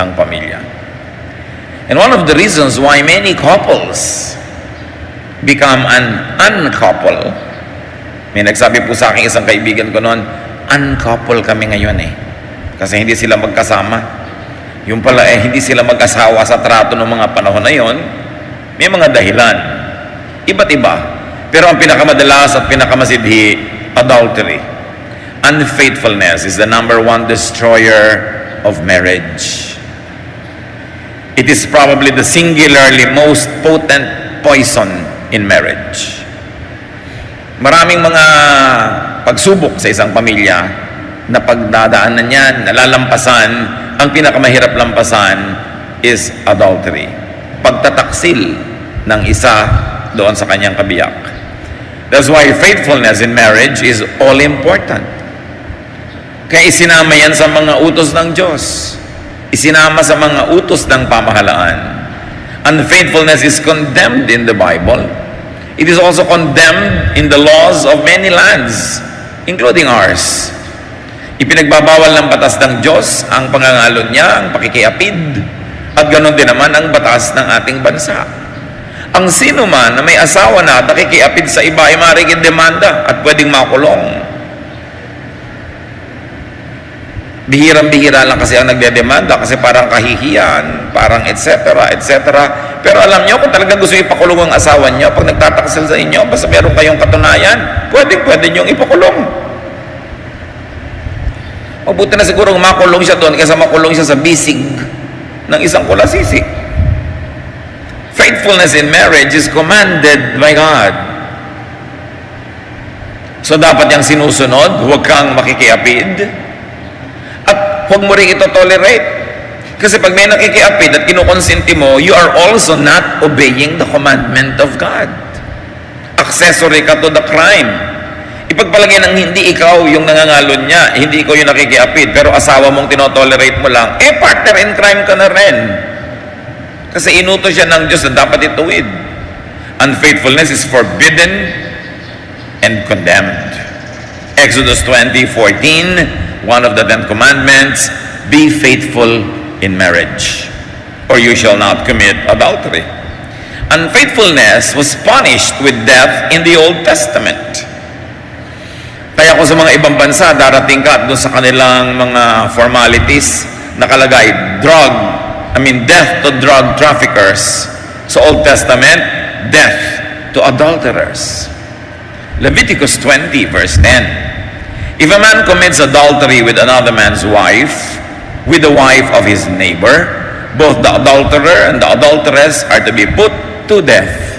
ang pamilya. And one of the reasons why many couples become an uncouple, may nagsabi po sa akin isang kaibigan ko noon, uncouple kami ngayon kasi hindi sila magkasama. Yung pala hindi sila mag-asawa sa trato ng mga panahon na yon. May mga dahilan, iba't iba. Pero ang pinakamadalas at pinakamasidhi, adultery. Unfaithfulness is the number one destroyer of marriage. It is probably the singularly most potent poison in marriage. Maraming mga pagsubok sa isang pamilya na pagdadaanan niyan, nalalampasan, ang pinakamahirap lampasan is adultery. Pagtataksil ng isa doon sa kanyang kabiyak. That's why faithfulness in marriage is all important. Kaya isinama yan sa mga utos ng Diyos. Isinama sa mga utos ng pamahalaan. Unfaithfulness is condemned in the Bible. It is also condemned in the laws of many lands, including ours. Ipinagbabawal ng batas ng Diyos ang pangangalon niya, ang pakikiapid, at ganoon din naman ang batas ng ating bansa. Ang sino man na may asawa na at nakikiapid sa iba ay maaaring demanda at pwedeng makulong. Bihirang-bihira lang kasi ang nagdedemanda kasi parang kahihiyan, parang etc. Pero alam nyo, kung talagang gusto ipakulong ang asawa nyo, pag nagtataksil sa inyo, basta meron kayong katunayan, pwede nyo ipakulong. Mabuti na siguro makulong siya doon kaysa makulong siya sa bisig ng isang kulasisik. Faithfulness in marriage is commanded by God. So dapat yung sinusunod, huwag kang makikiapid. At huwag mo rin ito tolerate. Kasi pag may nakikiapid at kinukonsinti mo, you are also not obeying the commandment of God. Accessory ka to the crime. Ipagpalagay ng hindi ikaw yung nangangalon niya, hindi ikaw yung nakikiapid, pero asawa mong tinotolerate mo lang, partner in crime ka na rin. Kasi inutos siya ng Diyos na dapat ituwid. Unfaithfulness is forbidden and condemned. Exodus 20:14, one of the 10 commandments, be faithful in marriage, or you shall not commit adultery. Unfaithfulness was punished with death in the Old Testament. Kaya kung sa mga ibang bansa, darating ka doon sa kanilang mga formalities, nakalagay, death to drug traffickers. Sa Old Testament, death to adulterers. Leviticus 20, verse 10. If a man commits adultery with another man's wife, with the wife of his neighbor, both the adulterer and the adulteress are to be put to death.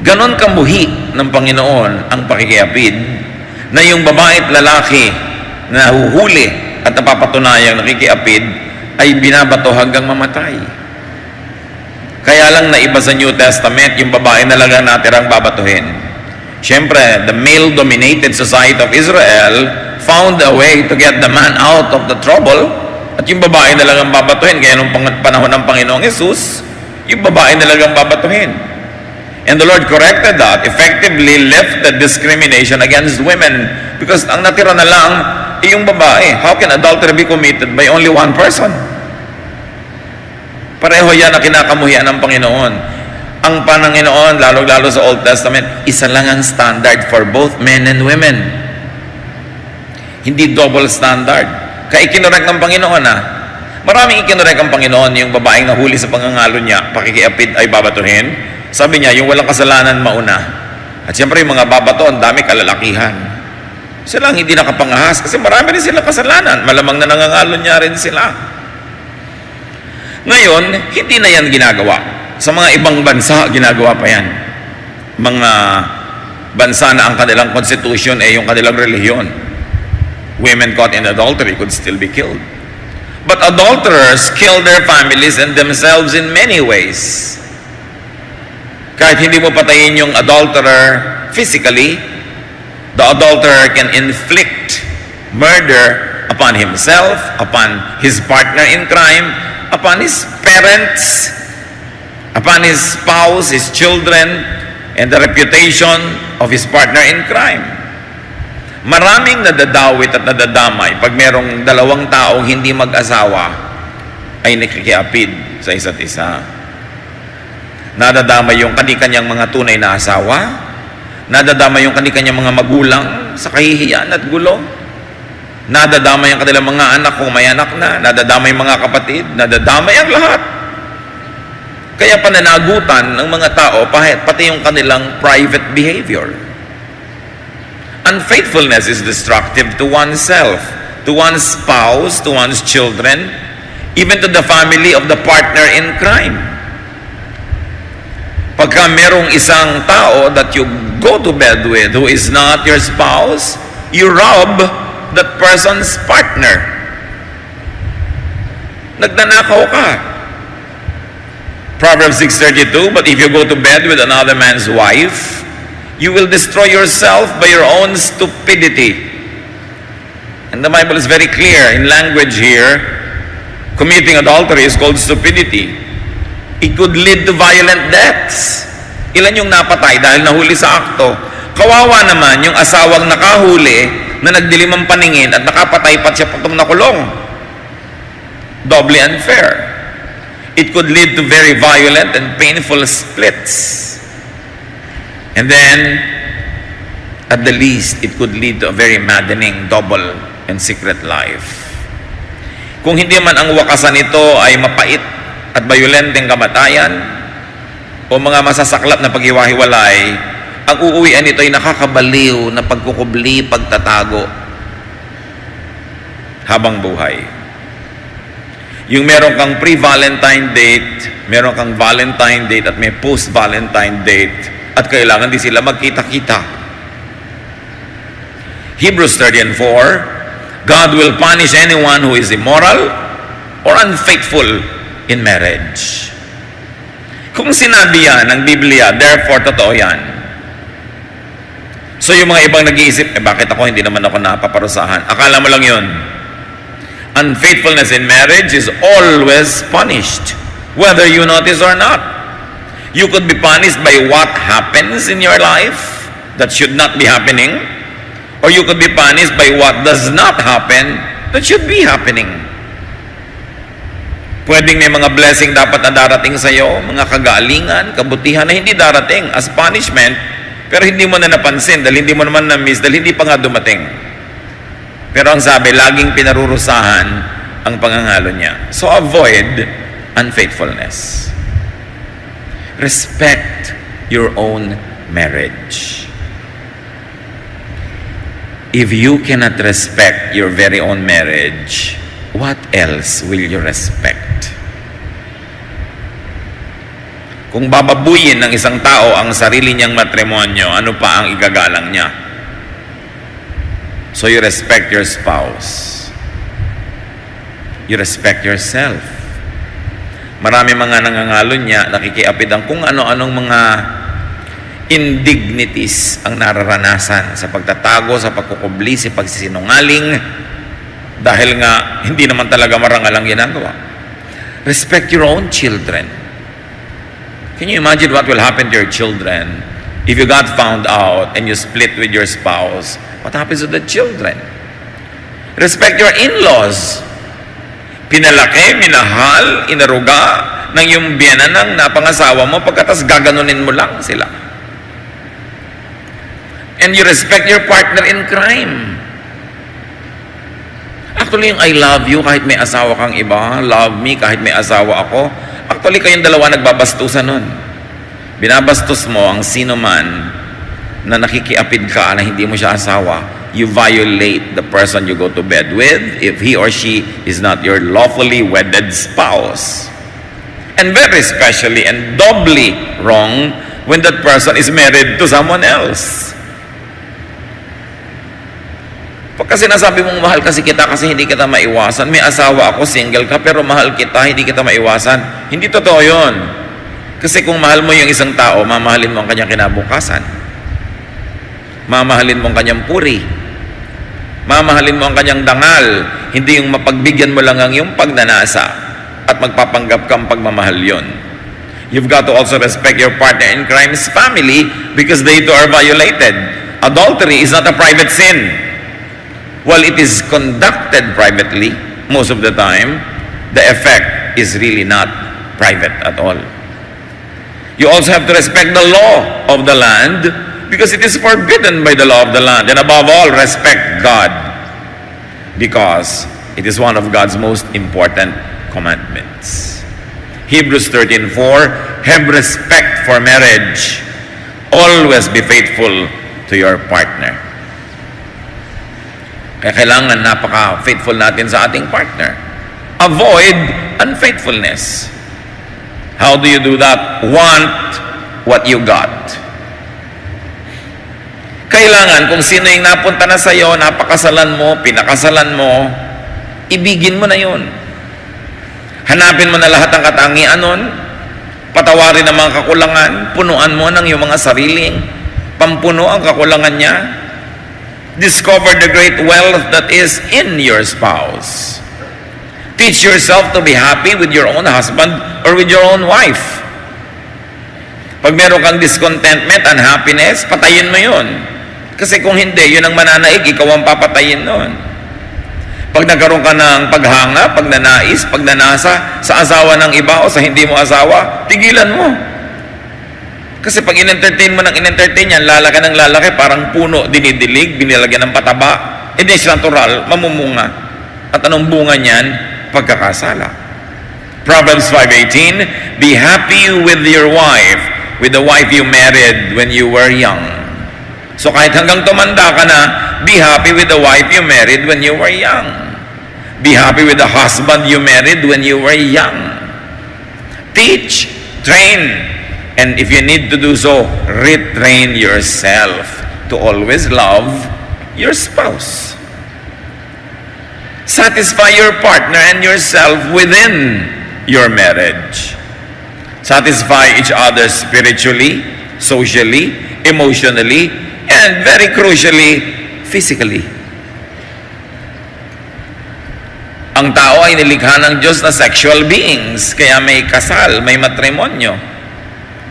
Ganon kamuhi ng Panginoon ang pakikiapid na yung babae at lalaki na nahuhuli at napapatunayang nakikiapid ay binabato hanggang mamatay. Kaya lang naiba sa New Testament, yung babae na lang ang natirang babatuhin. Siyempre, the male-dominated society of Israel found a way to get the man out of the trouble, at yung babae na lang ang babatuhin. Kaya nung panahon ng Panginoong Jesus, yung babae na lang ang babatuhin. And the Lord corrected that, effectively lifted discrimination against women, because ang natira na lang ay yung babae. How can adultery be committed by only one person? Pareho yan na kinakamuhian ng Panginoon. Ang Panginoon, lalo-lalo sa Old Testament, isa lang ang standard for both men and women. Hindi double standard. Kaya ikinorek ng Panginoon Maraming ikinorek ang Panginoon, yung babaeng nahuli sa pangangalo niya, pakikiapid ay babatuhin. Sabi niya, yung walang kasalanan mauna. At siyempre yung mga babato, ang dami kalalakihan. Sila ang hindi nakapangahas kasi marami rin sila kasalanan. Malamang na nangangalo niya rin sila. Ngayon, hindi na yan ginagawa. Sa mga ibang bansa, ginagawa pa yan. Mga bansa na ang kanilang constitution ay yung kanilang relihiyon. Women caught in adultery could still be killed. But adulterers kill their families and themselves in many ways. Kahit hindi mo patayin yung adulterer physically, the adulterer can inflict murder upon himself, upon his partner in crime, upon his parents, upon his spouse, his children, and the reputation of his partner in crime. Maraming nadadawit at nadadamay pag merong dalawang taong hindi mag-asawa ay nakikiapid sa isa't isa. Nadadamay yung kani-kanyang mga tunay na asawa, nadadamay yung kani-kanyang mga magulang sa kahihiyan at gulo, nadadamay ang kanilang mga anak kung may anak na, nadadamay mga kapatid, nadadamay ang lahat. Kaya pananagutan ng mga tao pati yung kanilang private behavior. Unfaithfulness is destructive to oneself, to one's spouse, to one's children, even to the family of the partner in crime. Pagka merong isang tao that you go to bed with who is not your spouse, you rob that person's partner. Nagnanakaw ka. Proverbs 6:32, but if you go to bed with another man's wife, you will destroy yourself by your own stupidity. And the Bible is very clear in language here. Committing adultery is called stupidity. It could lead to violent deaths. Ilan yung napatay dahil nahuli sa akto? Kawawa naman yung asawang nakahuli na nagdilim ang paningin at nakapatay pa siya patong nakulong. Doubly unfair. It could lead to very violent and painful splits. And then, at the least, it could lead to a very maddening double and secret life. Kung hindi man ang wakasan nito ay mapait at bayolenteng kamatayan o mga masasaklap na paghiwa-hiwalay, ang uuwian nito ay nakakabaliw na pagkukubli, pagtatago habang buhay. Yung meron kang pre-Valentine date, meron kang Valentine date at may post-Valentine date, at kailangan di sila magkita-kita. Hebrews 13:4, God will punish anyone who is immoral or unfaithful in marriage. Kung sinabi yan ng Biblia, therefore totoo yan. So yung mga ibang nag-iisip, bakit ako hindi naman ako napaparusahan? Akala mo lang yun. Unfaithfulness in marriage is always punished, whether you notice or not. You could be punished by what happens in your life that should not be happening, or you could be punished by what does not happen that should be happening. Pwedeng may mga blessing dapat na darating sa iyo, mga kagalingan, kabutihan na hindi darating as punishment, pero hindi mo na napansin dahil hindi mo naman na-miss, dahil hindi pa nga dumating. Pero ang sabi, laging pinarurusahan ang pangangalo niya. So avoid unfaithfulness. Respect your own marriage. If you cannot respect your very own marriage, what else will you respect? Kung bababuyin ng isang tao ang sarili niyang matrimonyo, ano pa ang igagalang niya? So you respect your spouse. You respect yourself. Marami mga nangangalo niya, nakikiapid ang kung ano-anong mga indignities ang nararanasan sa pagtatago, sa pagkukubli, sa pagsisinungaling, dahil nga hindi naman talaga marangal ang ginagawa. Respect your own children. Can you imagine what will happen to your children if you got found out and you split with your spouse? What happens to the children? Respect your in-laws. Pinalaki, minahal, inaruga ng yung biyanan ng napangasawa mo pagkatas gaganunin mo lang sila. And you respect your partner in crime. Actually, yung I love you kahit may asawa kang iba, love me kahit may asawa ako, actually kayong dalawa nagbabastusan nun. Binabastos mo ang sino man na nakikiapid ka na hindi mo siya asawa. You violate the person you go to bed with if he or she is not your lawfully wedded spouse. And very especially and doubly wrong when that person is married to someone else. Pagka sinasabi mong mahal kasi kita kasi hindi kita maiwasan, may asawa ako, single ka, pero mahal kita, hindi kita maiwasan. Hindi totoo yun. Kasi kung mahal mo yung isang tao, mamahalin mo ang kanyang kinabukasan. Mamahalin mo ang kanyang puri. Mamahalin mo ang kanyang dangal. Hindi yung mapagbigyan mo lang ang yung pagnanasa at magpapanggap kang pagmamahal yun. You've got to also respect your partner in crime's family because they too are violated. Adultery is not a private sin. While it is conducted privately, most of the time, the effect is really not private at all. You also have to respect the law of the land because it is forbidden by the law of the land. And above all, respect God because it is one of God's most important commandments. Hebrews 13:4, have respect for marriage. Always be faithful to your partner. Kaya kailangan napaka-faithful natin sa ating partner. Avoid unfaithfulness. How do you do that? Want what you got. Kailangan kung sino yung napunta na sa'yo, napakasalan mo, pinakasalan mo, ibigin mo na yun. Hanapin mo na lahat ng katangian nun, patawarin ang mga kakulangan, punuan mo ng iyong mga sariling, pampuno ang kakulangan niya. Discover the great wealth that is in your spouse. Teach yourself to be happy with your own husband or with your own wife. Pag meron kang discontentment, unhappiness, patayin mo yun. Kasi kung hindi, yun ang mananaig, ikaw ang papatayin nun. Pag nagkaroon ka ng paghanga, pagnanais, pagnanasa sa asawa ng iba o sa hindi mo asawa, tigilan mo. Kasi pag in-entertain mo ng in-entertain yan, lalaki ng lalaki, parang puno, dinidilig, binilagyan ng pataba, hindi siya natural, mamumunga. At anong bunga niyan? Pagkakasala. Proverbs 5:18, be happy with your wife, with the wife you married when you were young. So kahit hanggang tumanda ka na, be happy with the wife you married when you were young. Be happy with the husband you married when you were young. Teach, train, and if you need to do so, retrain yourself to always love your spouse. Satisfy your partner and yourself within your marriage. Satisfy each other spiritually, socially, emotionally, and very crucially, physically. Ang tao ay nilikha ng Diyos na sexual beings, kaya may kasal, may matrimonyo.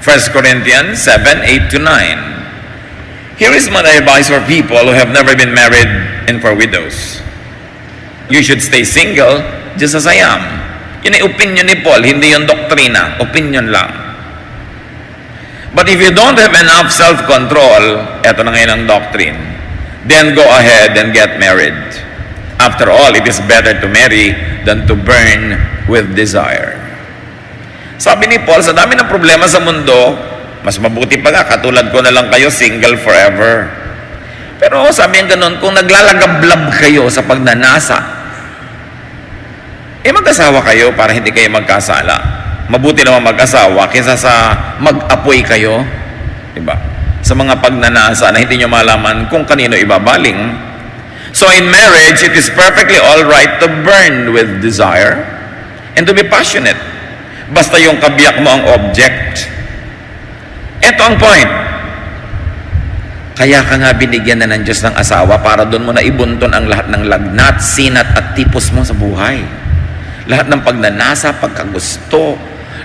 1 Corinthians 7:8-9. Here is my advice for people who have never been married and for widows. You should stay single just as I am. Yun ay opinion ni Paul, hindi yung doktrina. Opinion lang. But if you don't have enough self-control, eto na ngayon ang doctrine, then go ahead and get married. After all, it is better to marry than to burn with desire. Sabi ni Paul, sa dami ng problema sa mundo, mas mabuti pa nga, katulad ko na lang kayo, single forever. Pero sabi niya ganun, kung naglalagablab kayo sa pagnanasa, mag-asawa kayo para hindi kayo magkasala. Mabuti naman mag-asawa kaysa sa mag-apoy kayo, diba? Sa mga pagnanasa na hindi nyo malaman kung kanino ibabaling. So in marriage, it is perfectly all right to burn with desire and to be passionate. Basta yung kabiyak mo ang object. Ito ang point. Kaya ka nga binigyan na ng Diyos ng asawa para doon mo na ibunton ang lahat ng lagnat, sinat at tipos mo sa buhay. Lahat ng pagnanasa, pagkagusto,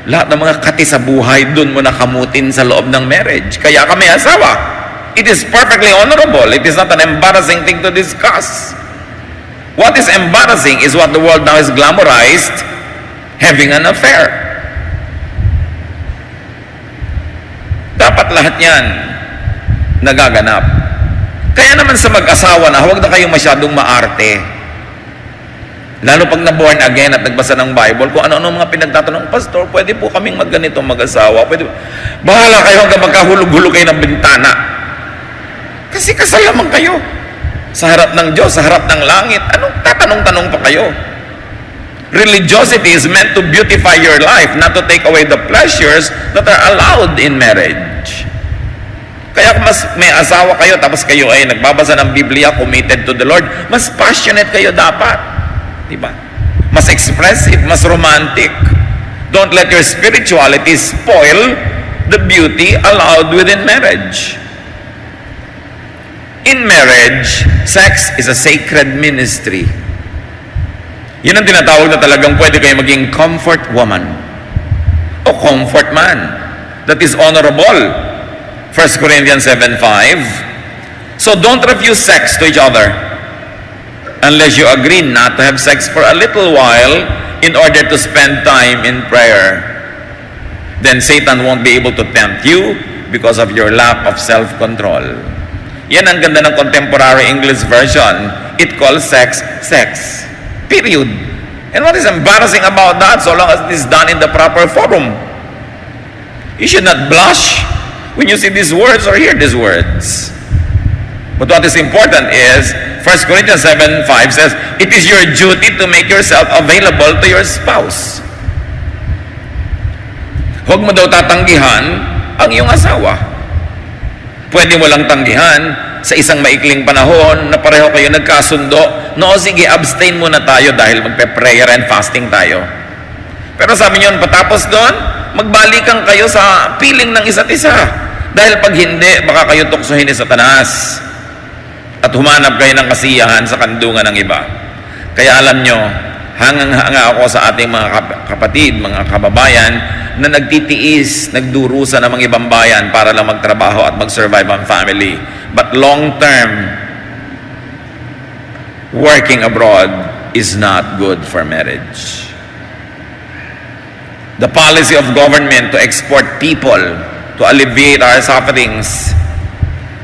lahat ng mga kati sa buhay, doon mo na kamutin sa loob ng marriage. Kaya ka may asawa. It is perfectly honorable. It is not an embarrassing thing to discuss. What is embarrassing is what the world now is glamorized, having an affair. Dapat lahat yan nagaganap. Kaya naman sa mag-asawa na, huwag na kayong masyadong maarte. Lalo pag na-born again at nagbasa ng Bible, kung ano-ano mga pinagtatanong, Pastor, pwede po kaming magganito mag-asawa. Pwede. Bahala kayo hanggang magkahulog-hulog kayo ng bintana. Kasi kasal naman kayo. Sa harap ng Diyos, sa harap ng langit. Anong tatanong-tanong pa kayo? Religiosity is meant to beautify your life, not to take away the pleasures that are allowed in marriage. Kaya kung mas may asawa kayo, tapos kayo ay nagbabasa ng Biblia, committed to the Lord, mas passionate kayo dapat. Diba? Mas expressive, mas romantic. Don't let your spirituality spoil the beauty allowed within marriage. In marriage, sex is a sacred ministry. Yun ang tinatawag na talagang pwede kayo maging comfort woman o comfort man. That is honorable. 1 Corinthians 7:5. So don't refuse sex to each other unless you agree not to have sex for a little while in order to spend time in prayer. Then Satan won't be able to tempt you because of your lack of self-control. Yan ang ganda ng contemporary English version. It calls sex, sex. Period. And what is embarrassing about that, so long as it is done in the proper forum? You should not blush when you see these words or hear these words. But what is important is, 1 Corinthians 7:5 says, it is your duty to make yourself available to your spouse. Huwag mo daw tatanggihan ang iyong asawa. Pwede mo lang tanggihan sa isang maikling panahon na pareho kayo nagkasundo. No, sige, abstain muna tayo dahil magpe-prayer and fasting tayo. Pero sabi niyo, patapos doon, magbalikan kayo sa piling ng isa't isa. Dahil pag hindi, baka kayo tuksohin ni Satanas at humanap kayo ng kasiyahan sa kandungan ng iba. Kaya alam nyo, hangang-hanga ako sa ating mga kapatid, mga kababayan, na nagtitiis, nagdurusa ng mga ibang bayan para lang magtrabaho at mag-survive ang family. But long-term, working abroad is not good for marriage. The policy of government to export people, to alleviate our sufferings,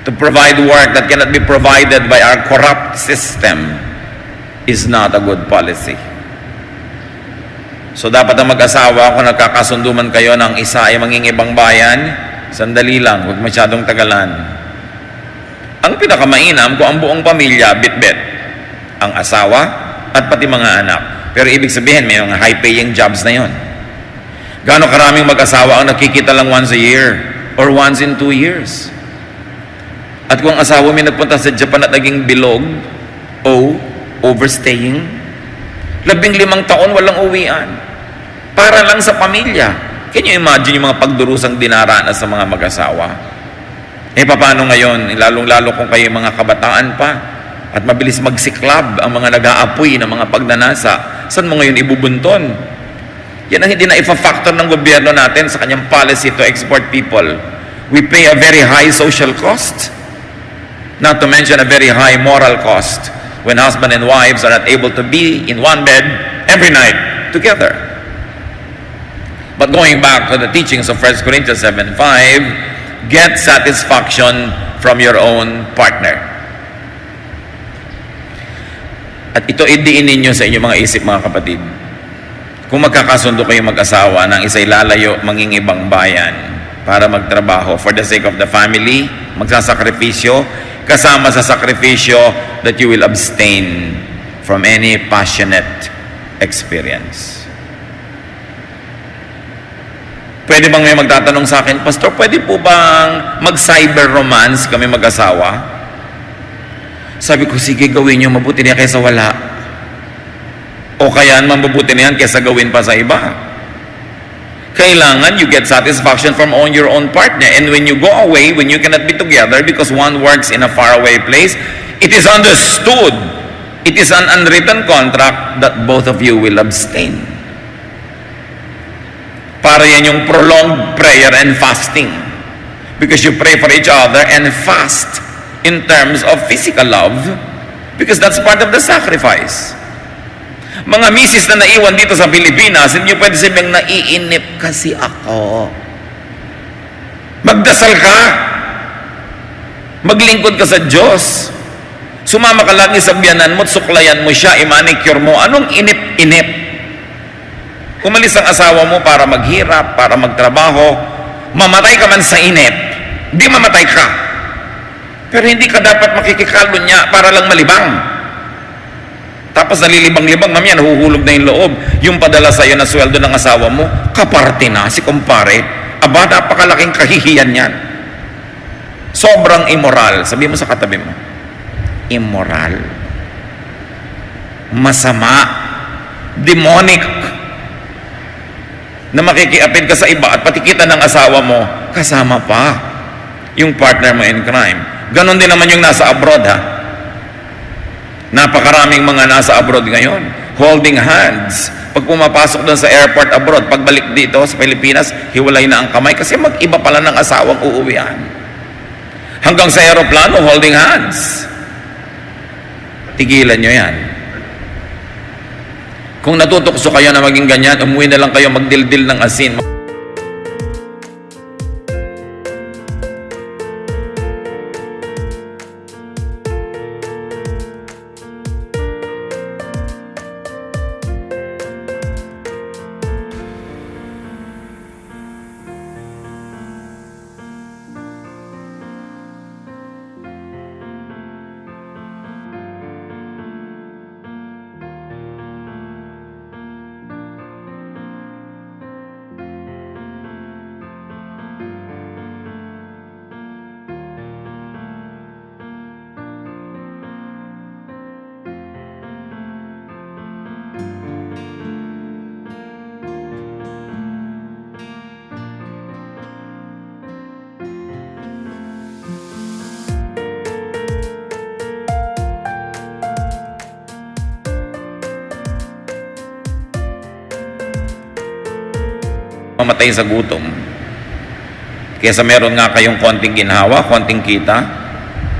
to provide work that cannot be provided by our corrupt system is not a good policy. So dapat ang mag-asawa, kung nagkakasundo man kayo ng isa ay mangingibang bayan, sandali lang, huwag masyadong tagalan. Ang pinakamainam kung ang buong pamilya bit-bit, ang asawa at pati mga anak. Pero ibig sabihin, may mga high-paying jobs na yon. Gaano karaming mag-asawa ang nakikita lang once a year or once in 2 years? At kung asawa may nagpunta sa Japan at naging bilog o overstaying, 15 taon walang uwian para lang sa pamilya. Can you imagine yung mga pagdurusang dinaranas sa mga mag-asawa? Paano ngayon, lalong-lalo kung kayo mga kabataan pa at mabilis magsiklab ang mga nag-aapoy ng mga pagnanasa, saan mo ngayon ibubunton? Yan ang hindi na ifa-factor ng gobyerno natin sa kanyang policy to export people. We pay a very high social cost, not to mention a very high moral cost when husband and wives are not able to be in one bed every night together. But going back to the teachings of 1 Corinthians 7:5, get satisfaction from your own partner. At ito idiin ninyo sa inyong mga isip, mga kapatid. Kung magkakasundo kayo mag-asawa ng isa'y lalayo mangingibang bayan para magtrabaho for the sake of the family, magsasakripisyo, kasama sa sakripisyo that you will abstain from any passionate experience. Pwede bang may magtatanong sa akin, Pastor, pwede po bang mag-cyber romance kami mag-asawa? Sabi ko, sige, gawin nyo, mabuti niya kaysa wala. O kaya mabubuti na yan kaysa gawin pa sa iba. Kailangan you get satisfaction from your own partner. And when you go away, when you cannot be together because one works in a faraway place, it is understood, it is an unwritten contract that both of you will abstain. Para yan yung prolonged prayer and fasting. Because you pray for each other and fast in terms of physical love, because that's part of the sacrifice. Mga misis na naiwan dito sa Pilipinas, hindi nyo pwede sabihin, naiinip kasi ako. Magdasal ka. Maglingkod ka sa Diyos. Sumama ka lagi sa biyanan mo, suklayan mo siya, i-manicure mo. Anong inip-inip? Umalis ang asawa mo para maghirap, para magtrabaho. Mamatay ka man sa inip. Di mamatay ka. Pero hindi ka dapat makikikalo niya para lang malibang. Tapos nalilibang-libang, mamaya nahuhulog na yung loob. Yung padala sa'yo na sweldo ng asawa mo, kaparte na, si kumpare. Aba, napakalaking kahihiyan yan. Sobrang immoral. Sabi mo sa katabi mo, immoral, masama, demonic, na makikiapid ka sa iba at patikita ng asawa mo, kasama pa yung partner mo in crime. Ganon din naman yung nasa abroad, ha? Napakaraming mga nasa abroad ngayon, holding hands. Pag pumapasok doon sa airport abroad, pagbalik dito sa Pilipinas, hiwalay na ang kamay kasi mag-iba pala ng asawang uuwian. Hanggang sa aeroplano, holding hands. Tigilan nyo yan. Kung natutukso kayo na maging ganyan, umuwi na lang kayo magdildil ng asin. Mamatay sa gutom. Kesa meron nga kayong konting ginhawa, konting kita,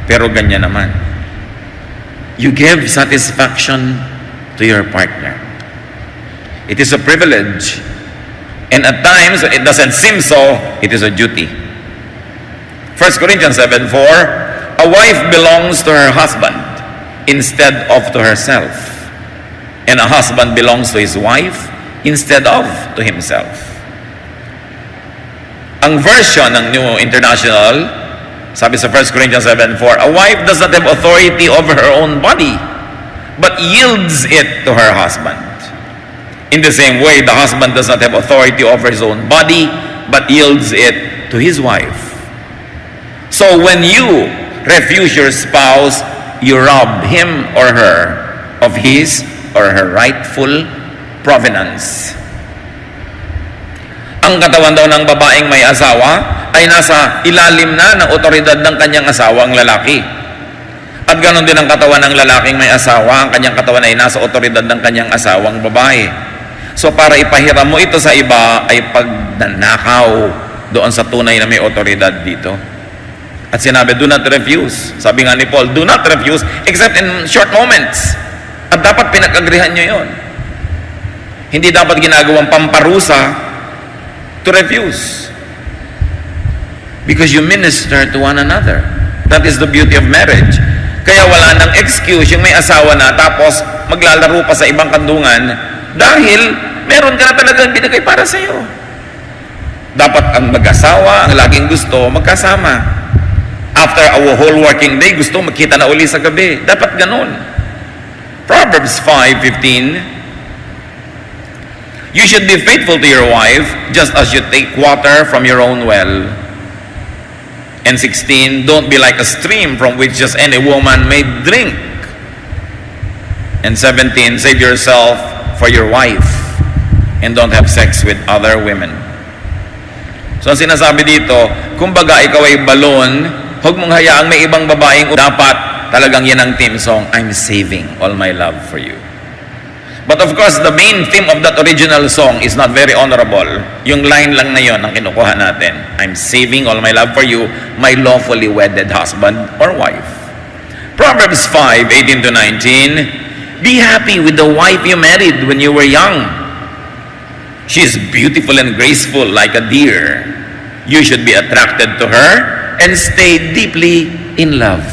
pero ganyan naman. You give satisfaction to your partner. It is a privilege. And at times, when it doesn't seem so, it is a duty. 1 Corinthians 7:4, a wife belongs to her husband instead of to herself. And a husband belongs to his wife instead of to himself. Ang version ng New International, sabi sa 1 Corinthians 7:4, a wife does not have authority over her own body, but yields it to her husband. In the same way, the husband does not have authority over his own body, but yields it to his wife. So when you refuse your spouse, you rob him or her of his or her rightful provenance. Ang katawan daw ng babaeng may asawa ay nasa ilalim na ng otoridad ng kanyang asawa, ang lalaki. At ganon din ang katawan ng lalaking may asawa, ang kanyang katawan ay nasa otoridad ng kanyang asawang babae. So para ipahiram mo ito sa iba ay pagnanakaw doon sa tunay na may otoridad dito. At sinabi, do not refuse. Sabi nga ni Paul, do not refuse except in short moments. At dapat pinag-agrihan nyo yun. Hindi dapat ginagawang pamparusa to refuse, because you minister to one another. That is the beauty of marriage. Kaya wala nang excuse yung may asawa na tapos maglalaro pa sa ibang kandungan dahil meron ka na talagang binigay para sa iyo. Dapat ang mag-asawa, ang laging gusto magkasama. After a whole working day, gusto magkita na uli sa gabi. Dapat ganun. Proverbs 5:15, you should be faithful to your wife, just as you take water from your own well. And 16, don't be like a stream from which just any woman may drink. And 17, save yourself for your wife and don't have sex with other women. So ang sinasabi dito, kumbaga ikaw ay balon, huwag mong hayaang may ibang babaeng dapat talagang yan ang theme song, I'm saving all my love for you. But of course, the main theme of that original song is not very honorable. Yung line lang na yon ang kinukuha natin. I'm saving all my love for you, my lawfully wedded husband or wife. Proverbs 5:18-19, be happy with the wife you married when you were young. She is beautiful and graceful like a deer. You should be attracted to her and stay deeply in love.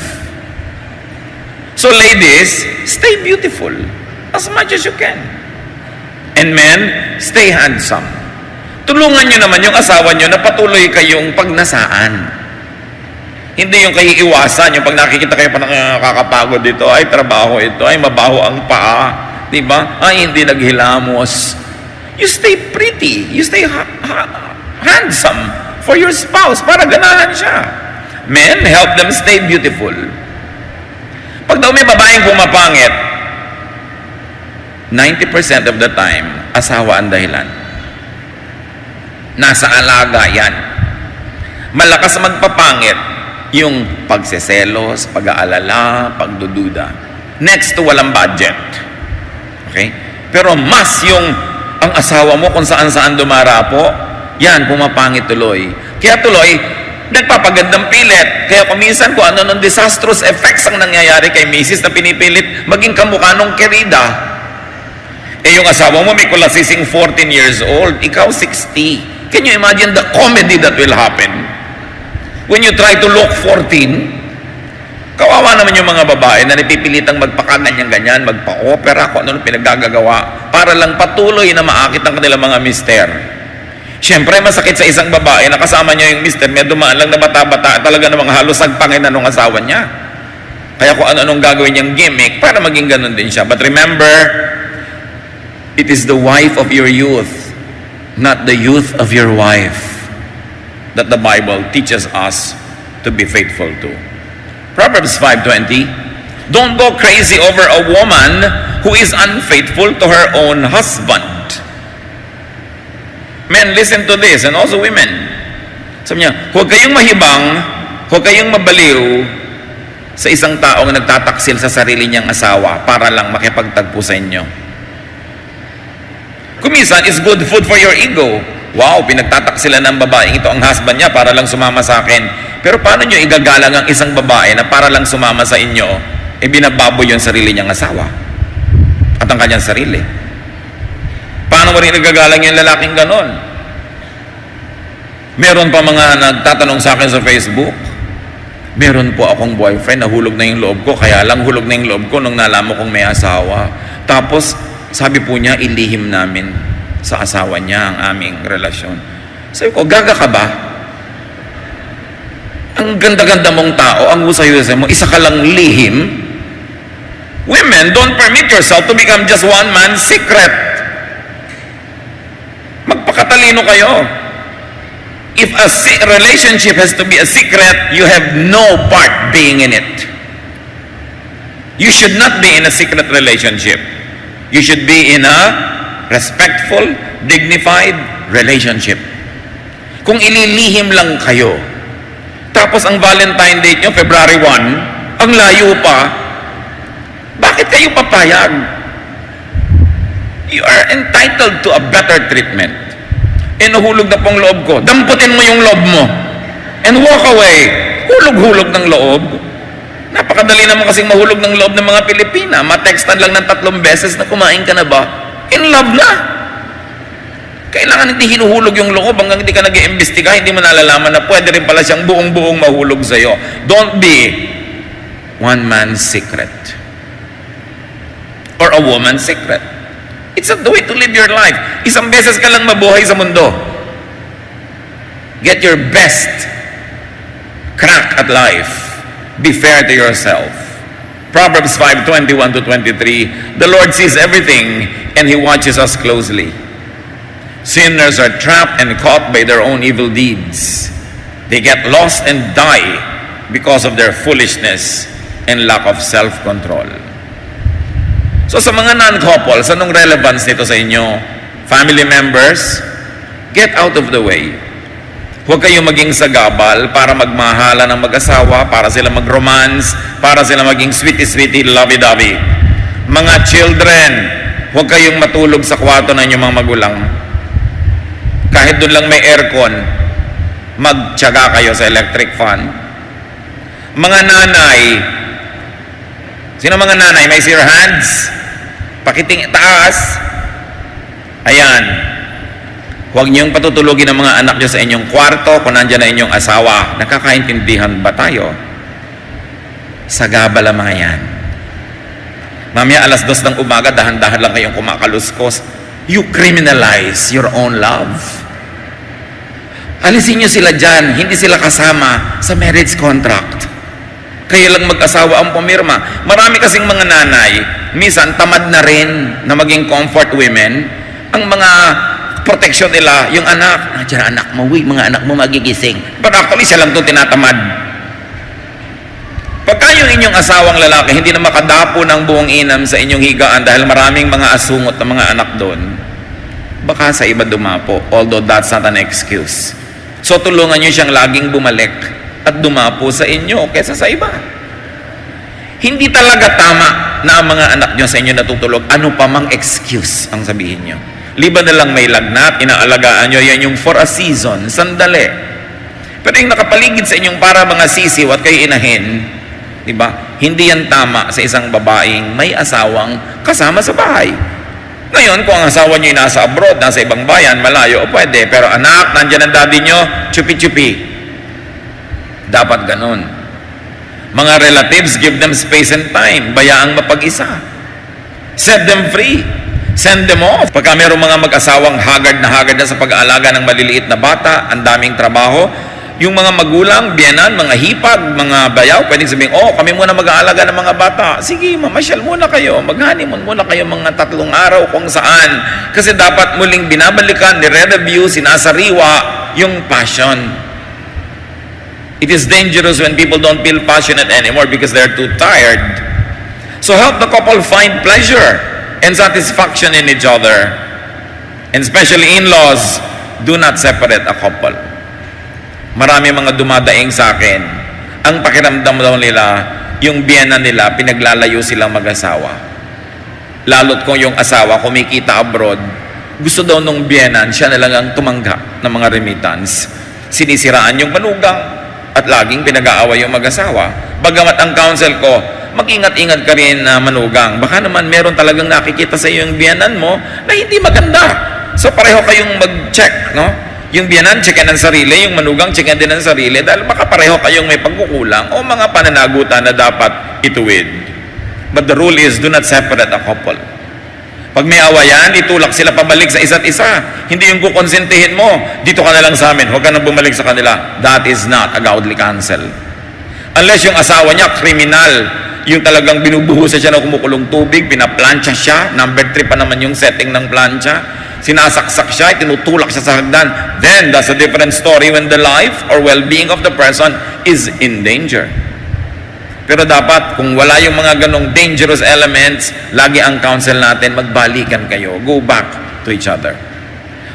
So ladies, stay beautiful as much as you can. And men, stay handsome. Tulungan nyo naman yung asawa nyo na patuloy kayong pagnasaan. Hindi yung kayo iwasan, yung pag nakikita kayo pa nakakapagod dito, ay trabaho ito, ay mabaho ang paa, di ba? Ay hindi naghilamos. You stay pretty, you stay handsome for your spouse para ganahan siya. Men, help them stay beautiful. Pag daw may babaeng pumapangit, 90% of the time, asawa ang dahilan. Nasa alaga yan. Malakas magpapangit yung pagseselos, pag-aalala, pagdududa. Next to walang budget. Okay? Pero mas yung ang asawa mo kung saan-saan dumarapo, yan, pumapangit tuloy. Kaya tuloy, nagpapagandang pilit. Kaya kuminsan kung ano ng disastrous effects ang nangyayari kay Mrs. na pinipilit maging kamukha nung kerida. Eh yung asawa mo may kulasising 14 years old, ikaw 60. Can you imagine the comedy that will happen? When you try to look 14, kawawa naman yung mga babae na napipilitang magpakaganyan-ganyan, magpa-opera, kung ano pinaggagawa, para lang patuloy na maakit ang kanilang mga mister. Siyempre, masakit sa isang babae na kasama niya yung mister, may dumaan lang na bata-bata, talaga namang halos sagpangin na nung asawa niya. Kaya kung ano-anong gagawin niyang gimmick, para maging ganun din siya. But remember, it is the wife of your youth, not the youth of your wife, that the Bible teaches us to be faithful to. Proverbs 5:20, don't go crazy over a woman who is unfaithful to her own husband. Men, listen to this, and also women. Sabi niya, huwag kayong mahibang, huwag kayong mabaliw sa isang taong nagtataksil sa sarili niyang asawa para lang makipagtagpo sa inyo. Kuminsan, it's good food for your ego. Wow, pinagtataksilan ng babaeng ito ang husband niya para lang sumama sa akin. Pero paano nyo igagalang ang isang babae na para lang sumama sa inyo, e binababoy yung sarili niyang asawa at ang kanyang sarili? Paano mo rin igagalang yung lalaking ganon? Meron pa mga nagtatanong sa akin sa Facebook, meron po akong boyfriend, nahulog na yung loob ko, kaya lang hulog na yung loob ko nung nalaman kong may asawa. Tapos, sabi po niya, ilihim namin sa asawa niya ang aming relasyon. Sabi ko, gaga ka ba? Ang ganda-ganda mong tao, ang husay-husay mo, isa ka lang lihim. Women, don't permit yourself to become just one man's secret. Magpakatalino kayo. If a relationship has to be a secret, you have no part being in it. You should not be in a secret relationship. You should be in a respectful, dignified relationship. Kung ililihim lang kayo, tapos ang Valentine date nyo, February 1, ang layo pa, bakit kayo papayag? You are entitled to a better treatment. E nahulog na pong loob ko, damputin mo yung loob mo and walk away. Hulog-hulog ng loob. Napakadali naman kasing mahulog ng loob ng mga Pilipina. Matextan lang ng 3 beses na kumain ka na ba? In love na. Kailangan hindi hinuhulog yung loob hanggang hindi ka nag-iimbestiga, hindi mo nalalaman na pwede rin pala siyang buong-buong mahulog sa'yo. Don't be one man's secret or a woman's secret. It's not the way to live your life. Isang beses ka lang mabuhay sa mundo. Get your best crack at life. Be fair to yourself. Proverbs 5:21-23, the Lord sees everything and He watches us closely. Sinners are trapped and caught by their own evil deeds. They get lost and die because of their foolishness and lack of self-control. So sa mga non-couples, anong relevance nito sa inyo? Family members, get out of the way. Huwag kayong maging sagabal para magmahala ng mag-asawa, para sila mag-romance, para sila maging sweetie-sweetie, lovey-dovey. Mga children, huwag kayong matulog sa kwarto ng inyong mga magulang. Kahit doon lang may aircon, magtiyaga kayo sa electric fan. Mga nanay, sino mga nanay? May your hands? Pakiting taas. Ayan. Huwag niyong patutulugin ang mga anak niyo sa inyong kwarto kung nandiyan na inyong asawa. Nakakaintindihan ba tayo? Sagabal ang mga yan. Mamaya 2:00 ng umaga, dahan-dahan lang kayong kumakaluskos. You criminalize your own love. Alisin nyo sila dyan, hindi sila kasama sa marriage contract. Kaya lang mag-asawa ang pumirma. Marami kasing mga nanay, minsan tamad na rin na maging comfort women. Ang mga protection nila, yung anak, nandiyan anak mo, mga anak mo magigising. But actually, siya lang ito tinatamad. Pagka yung inyong asawang lalaki, hindi na makadapo ng buong inam sa inyong higaan dahil maraming mga asungot na mga anak doon, baka sa iba dumapo, although that's not an excuse. So tulungan nyo siyang laging bumalik at dumapo sa inyo kesa sa iba. Hindi talaga tama na ang mga anak nyo sa inyo natutulog. Ano pa mang excuse ang sabihin nyo. Liban na lang may lagnat, inaalagaan nyo, yan yung for a season, sandali. Pero yung nakapaligid sa inyong para mga sisiw at kayo inahin, diba? Hindi yan tama sa isang babaeng may asawang kasama sa bahay. Ngayon, kung ang asawa nyo nasa abroad, nasa ibang bayan, malayo, o pwede. Pero anak, nandyan ang daddy nyo, chupi-chupi. Dapat ganun. Mga relatives, give them space and time. Bayaang mapag-isa. Set them free. Send them off. Pagka mayroong mga mag-asawang haggard na sa pag-aalaga ng maliliit na bata, ang daming trabaho, yung mga magulang, biyanan, mga hipag, mga bayaw, pwedeng sabihin, kami muna mag-aalaga ng mga bata. Sige, mamasyal muna kayo, mag-honeymoon muna kayo mga 3 araw kung saan. Kasi dapat muling binabalikan, nire-review, sinasariwa yung passion. It is dangerous when people don't feel passionate anymore because they're too tired. So help the couple find pleasure and satisfaction in each other. And especially in-laws, do not separate a couple. Marami mga dumadaing sa akin, ang pakiramdam daw nila, yung biyenan nila, pinaglalayo silang mag-asawa. Lalo't kung yung asawa kumikita abroad, gusto daw nung biyenan, siya na lang ang tumanggap ng mga remittance. Sinisiraan yung manugang at laging pinag-aaway yung mag-asawa. Bagamat ang counsel ko, mag-ingat-ingat ka rin na manugang. Baka naman meron talagang nakikita sa iyo yung biyenan mo na hindi maganda. So pareho kayong mag-check, no? Yung biyanan, checkin ang sarili. Yung manugang, checkin din ang sarili. Dahil baka pareho kayong may pagkukulang o mga pananagutan na dapat ituwid. But the rule is, do not separate a couple. Pag may awayan, itulak sila pabalik sa isa't isa. Hindi yung kukonsentihin mo, dito ka na lang sa amin, huwag ka nang bumalik sa kanila. That is not a godly counsel. Unless yung asawa niya, kriminal, yung talagang binubuhusan siya ng kumukulong tubig, pinaplansya siya, number 3 pa naman yung setting ng plansya, sinasaksak siya, tinutulak siya sa hagdan, then that's a different story when the life or well-being of the person is in danger. Pero dapat, kung wala yung mga ganong dangerous elements, lagi ang counsel natin, magbalikan kayo, go back to each other.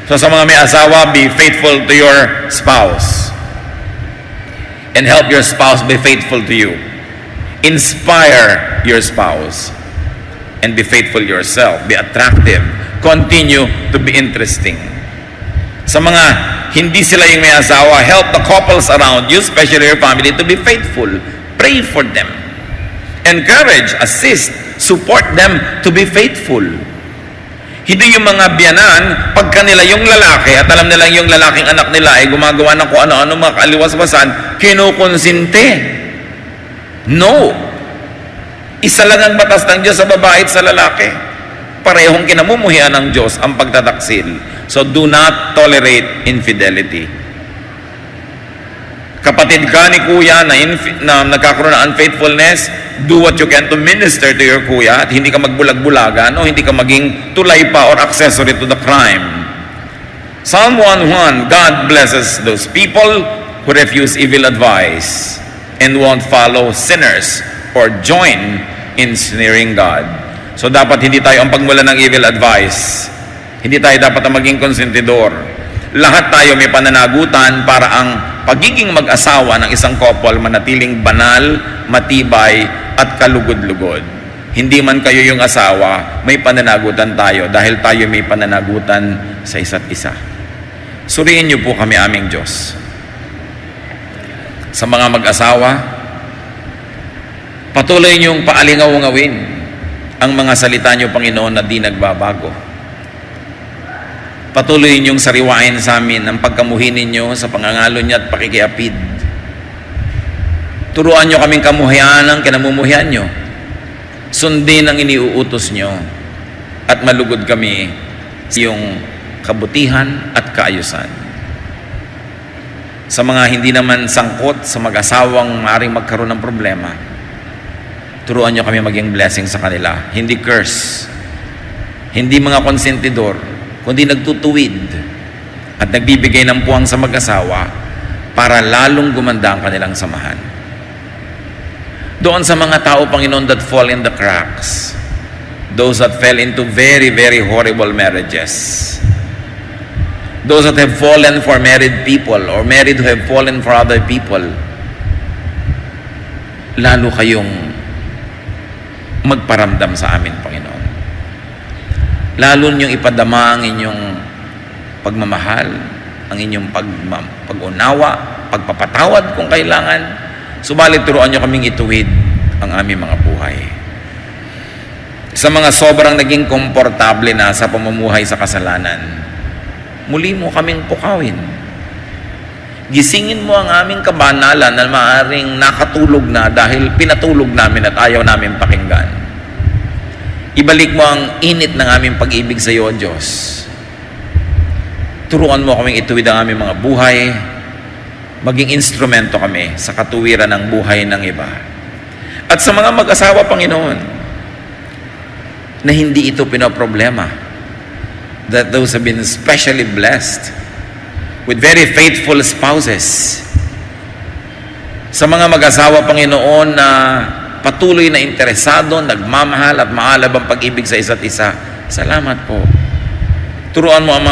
So sa mga may asawa, be faithful to your spouse and help your spouse be faithful to you. Inspire your spouse and be faithful yourself. Be attractive. Continue to be interesting. Sa mga hindi sila yung may asawa, help the couples around you, especially your family, to be faithful. Pray for them. Encourage, assist, support them to be faithful. Hindi yung mga biyanan, pagka nila yung lalaki, at alam nilang yung lalaking anak nila ay gumagawa ng kung ano-ano mga kaliwas-wasan, kinukonsinte. No. Isa lang ang batas ng Diyos sa babae at sa lalaki. Parehong kinamumuhian ng Diyos ang pagtataksil. So do not tolerate infidelity. Kapatid ka ni kuya na nagkakaroon ng unfaithfulness, do what you can to minister to your kuya at hindi ka magbulag-bulagan o hindi ka maging tulay pa or accessory to the crime. Psalm 1:1, God blesses those people who refuse evil advice and won't follow sinners or join in sneering God. So dapat hindi tayo ang pagmula ng evil advice. Hindi tayo dapat ang maging konsentidor. Lahat tayo may pananagutan para ang pagiging mag-asawa ng isang couple manatiling banal, matibay, at kalugod-lugod. Hindi man kayo yung asawa, may pananagutan tayo dahil tayo may pananagutan sa isa't isa. Suriin niyo po kami aming Diyos. Sa mga mag-asawa, patuloy niyong paalingaw-ngawin ang mga salita niyo, Panginoon, na di nagbabago. Patuloy niyong sariwain sa amin ang pagkamuhi ninyo sa pangangalo niyo at pakikiapid. Turuan niyo kaming kamuhian ang kinamumuhian niyo. sundin ang iniuutos nyo at malugod kami sa iyong kabutihan at kaayusan. Sa mga hindi naman sangkot sa mag-asawang maaaring magkaroon ng problema, turuan nyo kami maging blessing sa kanila. Hindi curse, hindi mga konsentidor, kundi nagtutuwid at nagbibigay ng puwang sa mag-asawa para lalong gumanda ang kanilang samahan. Doon sa mga tao, Panginoon, that fall in the cracks, those that fell into very, very horrible marriages, those that have fallen for married people or married who have fallen for other people, lalo kayong magparamdam sa amin, Panginoon. Lalo niyong ipadama ang inyong pagmamahal, ang inyong pag-unawa, pagpapatawad kung kailangan. Subalit turuan niyo kaming ituwid ang aming mga buhay. Sa mga sobrang naging komportable na sa pamumuhay sa kasalanan, muli mo kaming pukawin. Gisingin mo ang aming kabanalan na maaaring nakatulog na dahil pinatulog namin at ayaw namin pakinggan. Ibalik mo ang init ng aming pag-ibig sa iyo, Diyos. Turuan mo kaming ituwid ang aming mga buhay, maging instrumento kami sa katuwiran ng buhay ng iba. At sa mga mag-asawa, Panginoon, na hindi ito pinoproblema, that those have been specially blessed with very faithful spouses. Sa mga mag-asawa, Panginoon, na patuloy na interesado, nagmamahal at maalab ang pag-ibig sa isa't isa, salamat po. Turuan mo ang mga